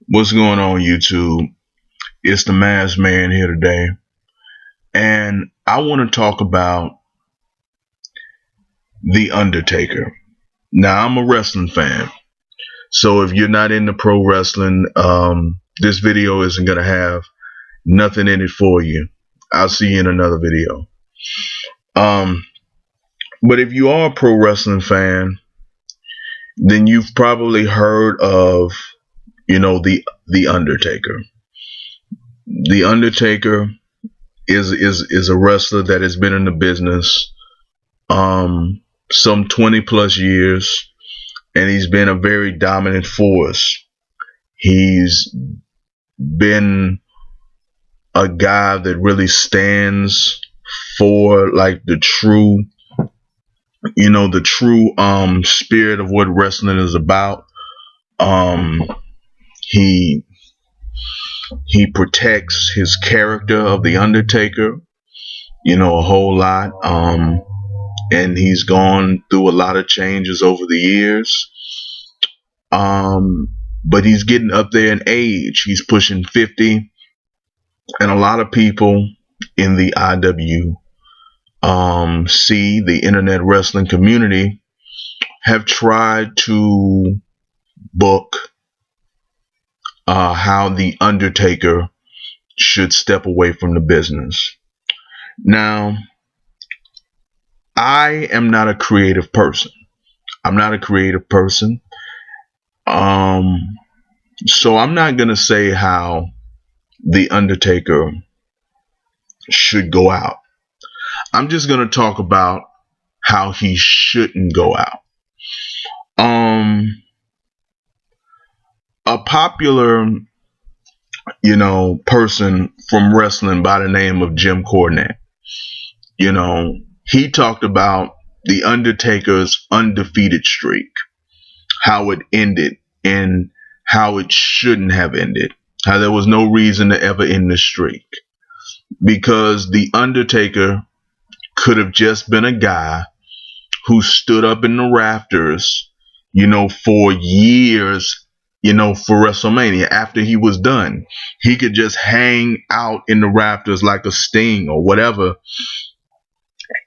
What's going on, YouTube? It's the Masked Man here today, and I want to talk about The Undertaker. Now, I'm a wrestling fan, so if you're not into pro wrestling, this video isn't going to have nothing in it for you. I'll see you in another video. Um, but if you are a pro wrestling fan, then you've probably heard of, the Undertaker. The Undertaker is a wrestler that has been in the business some 20 plus years, and he's been a very dominant force. He's been a guy that really stands for like the true spirit of what wrestling is about. Um he he protects his character of the Undertaker, a whole lot. And he's gone through a lot of changes over the years. But he's getting up there in age. He's pushing 50, and a lot of people in the the internet wrestling community, have tried to book how the Undertaker should step away from the business. Now, I am not a creative person. I'm not a creative person. So I'm not gonna say how the Undertaker should go out. I'm just gonna talk about how he shouldn't go out. A popular, person from wrestling by the name of Jim Cornette, he talked about the Undertaker's undefeated streak, how it ended, and how it shouldn't have ended, how there was no reason to ever end the streak, because the Undertaker could have just been a guy who stood up in the rafters, for years, for WrestleMania. After he was done, he could just hang out in the rafters like a Sting or whatever,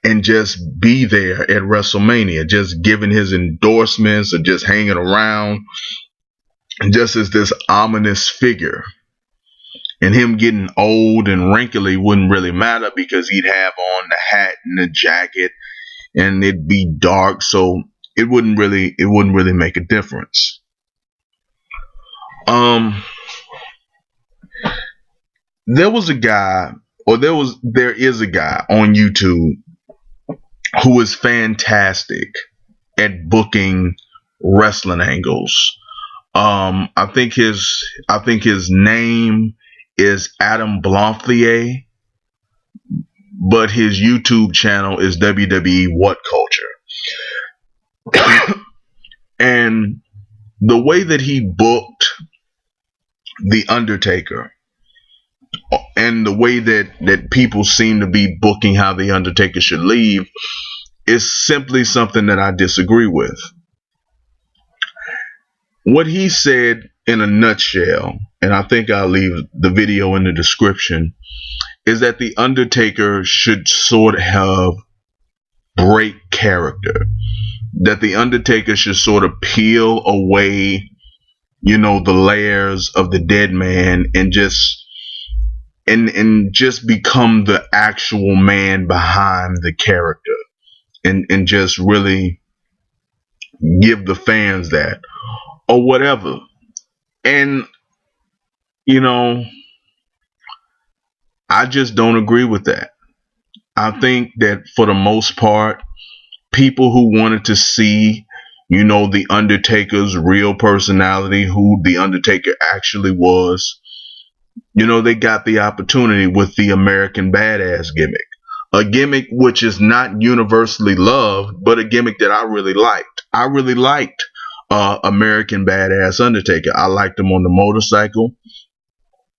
and just be there at WrestleMania, just giving his endorsements or just hanging around, just as this ominous figure. And him getting old and wrinkly wouldn't really matter, because he'd have on the hat and the jacket, and it'd be dark, so it wouldn't really make a difference. There was a guy, or there is a guy on YouTube who is fantastic at booking wrestling angles. I think his name is Adam Blomfier, but his YouTube channel is WWE What Culture. And the way that he booked the Undertaker, and the way that people seem to be booking how the Undertaker should leave, is simply something that I disagree with. What he said in a nutshell, and I think I'll leave the video in the description, is that the Undertaker should sort of have break character. That the Undertaker should sort of peel away, the layers of the dead man, and just become the actual man behind the character, and just really give the fans that, or whatever. And I just don't agree with that. I think that for the most part, people who wanted to see, the Undertaker's real personality, who the Undertaker actually was, they got the opportunity with the American Badass gimmick. A gimmick which is not universally loved, but a gimmick that I really liked. I really liked American Badass Undertaker. I liked him on the motorcycle.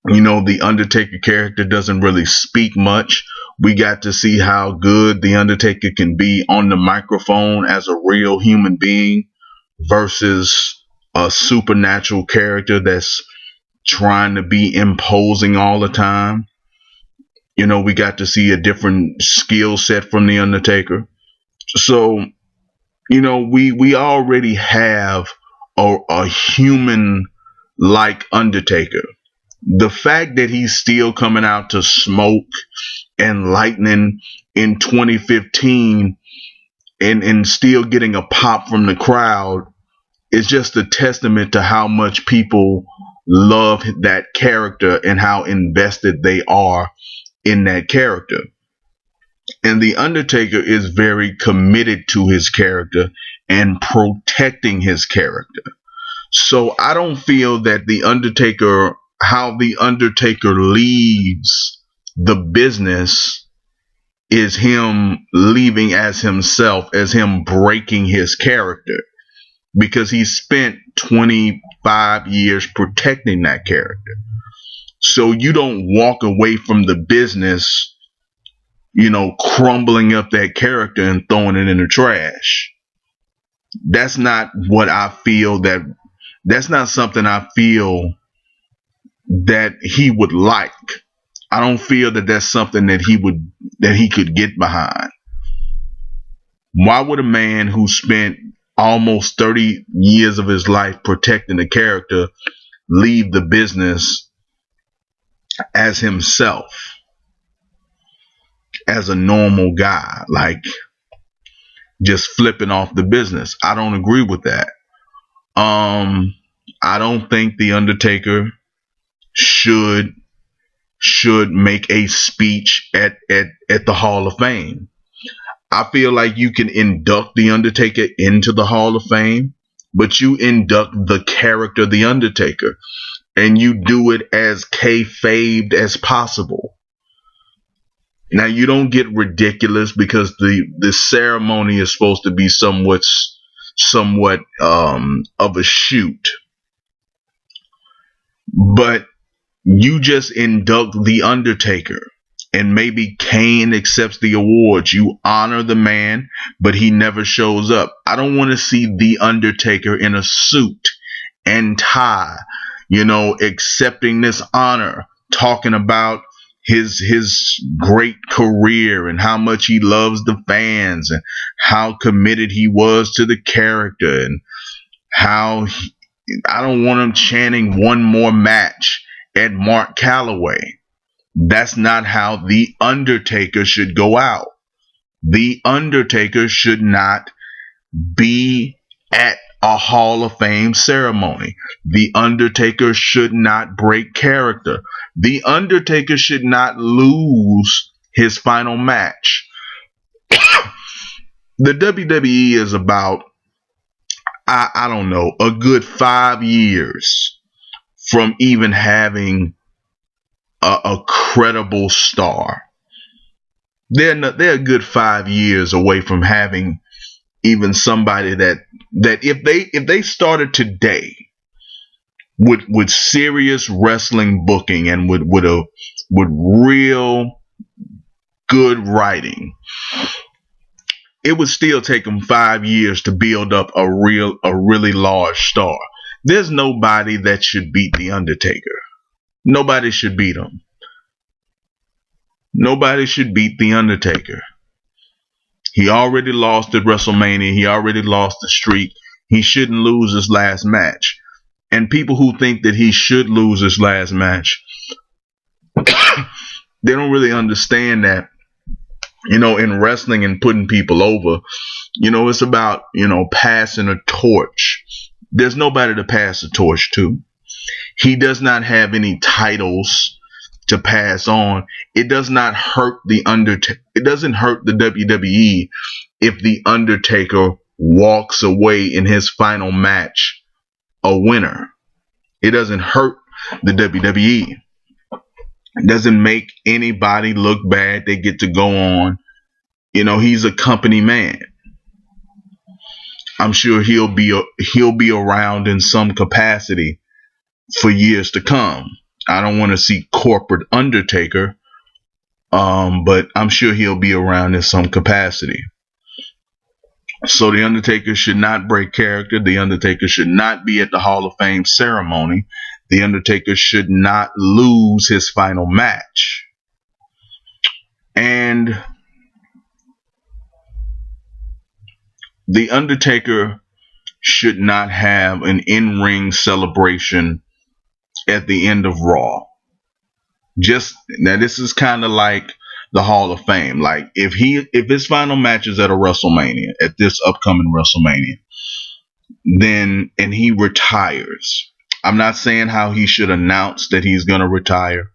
The Undertaker character doesn't really speak much. We got to see how good the Undertaker can be on the microphone as a real human being, versus a supernatural character that's trying to be imposing all the time. We got to see a different skill set from the Undertaker. So, we already have a human like Undertaker. The fact that he's still coming out to smoke and lightning in 2015 and still getting a pop from the crowd is just a testament to how much people love that character and how invested they are in that character. And the Undertaker is very committed to his character and protecting his character. So I don't feel that how the Undertaker leaves the business is him leaving as himself, as him breaking his character, because he spent 25 years protecting that character. So you don't walk away from the business, crumbling up that character and throwing it in the trash. That's not what I feel that's not something I feel that he would like. I don't feel that that's something that he could get behind. Why would a man who spent almost 30 years of his life protecting the character leave the business as himself, as a normal guy, like just flipping off the business? I don't agree with that. I don't think the Undertaker should make a speech at the Hall of Fame. I feel like you can induct the Undertaker into the Hall of Fame, but you induct the character the Undertaker, and you do it as kayfabed as possible. Now, you don't get ridiculous, because the ceremony is supposed to be somewhat of a shoot, but you just induct the Undertaker, and maybe Kane accepts the awards. You honor the man, but he never shows up. I don't want to see the Undertaker in a suit and tie, accepting this honor, talking about his great career and how much he loves the fans and how committed he was to the character, and I don't want him chanting one more match at Mark Calloway. That's not how the Undertaker should go out. The Undertaker should not be at a Hall of Fame ceremony. The Undertaker should not break character. The Undertaker should not lose his final match. The WWE is about, I don't know, a good 5 years from even having a credible star. They're a good 5 years away from having even somebody that if they started today with serious wrestling booking and with real good writing, it would still take them 5 years to build up a really large star. There's nobody that should beat the Undertaker. Nobody should beat him. Nobody should beat the Undertaker. He already lost at WrestleMania. He already lost the streak. He shouldn't lose his last match. And people who think that he should lose his last match, they don't really understand that, in wrestling and putting people over, it's about, passing a torch. There's nobody to pass the torch to. He does not have any titles to pass on. It does not hurt the Undertaker. It doesn't hurt the WWE if the Undertaker walks away in his final match a winner. It doesn't hurt the WWE. It doesn't make anybody look bad. They get to go on. He's a company man. I'm sure he'll be around in some capacity for years to come. I don't want to see corporate Undertaker, but I'm sure he'll be around in some capacity. So the Undertaker should not break character. The Undertaker should not be at the Hall of Fame ceremony. The Undertaker should not lose his final match. And The Undertaker should not have an in-ring celebration at the end of Raw. Just now, this is kind of like the Hall of Fame. Like if his final match is at a WrestleMania, at this upcoming WrestleMania, then and he retires. I'm not saying how he should announce that he's gonna retire,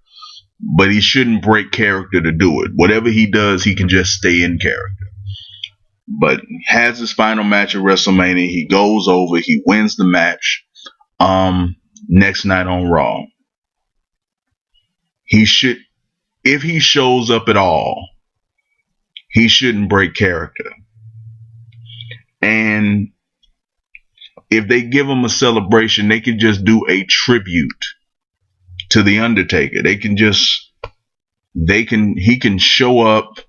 but he shouldn't break character to do it. Whatever he does, he can just stay in character. But has his final match at WrestleMania, he goes over, he wins the match. Next night on Raw, he should, if he shows up at all, he shouldn't break character. And if they give him a celebration, they can just do a tribute to the Undertaker. He can show up,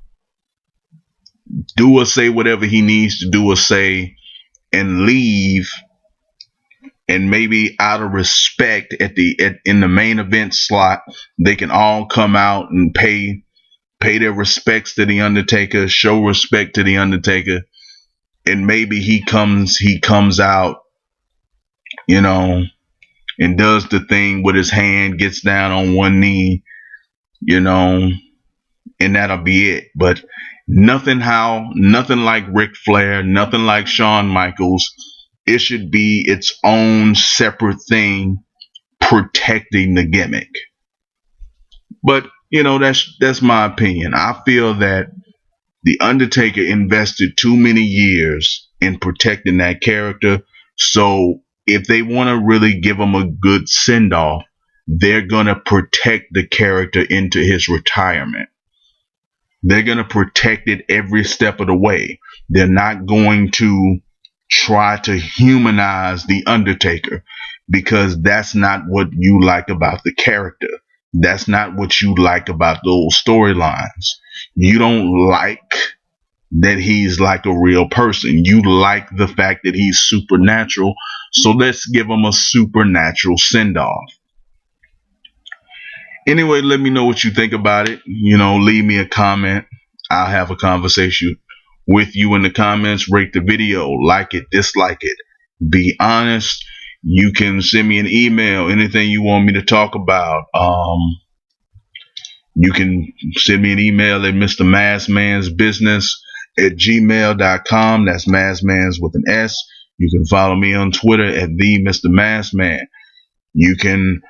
do or say whatever he needs to do or say, and leave. And maybe out of respect in the main event slot, they can all come out and pay their respects to the Undertaker, show respect to the Undertaker, and maybe he comes out, and does the thing with his hand, gets down on one knee, and that'll be it. But nothing like Ric Flair, nothing like Shawn Michaels. It should be its own separate thing, protecting the gimmick. But that's my opinion. I feel that the Undertaker invested too many years in protecting that character. So if they want to really give him a good send off, they're gonna protect the character into his retirement. They're gonna protect it every step of the way. They're not going to try to humanize the Undertaker, because that's not what you like about the character. That's not what you like about those storylines. You don't like that he's like a real person. You like the fact that he's supernatural. So let's give him a supernatural send off. Anyway, let me know what you think about it. Leave me a comment. I'll have a conversation with you in the comments. Rate the video, like it, dislike it. Be honest. You can send me an email, anything you want me to talk about. You can send me an email at mrmassmansbusiness@gmail.com. That's Massmans with an S. You can follow me on Twitter at the Mr. Massman. You can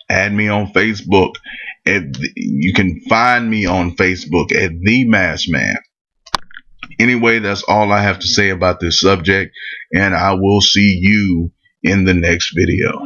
add me on Facebook. You can find me on Facebook at the Massman. Anyway, that's all I have to say about this subject, and I will see you in the next video.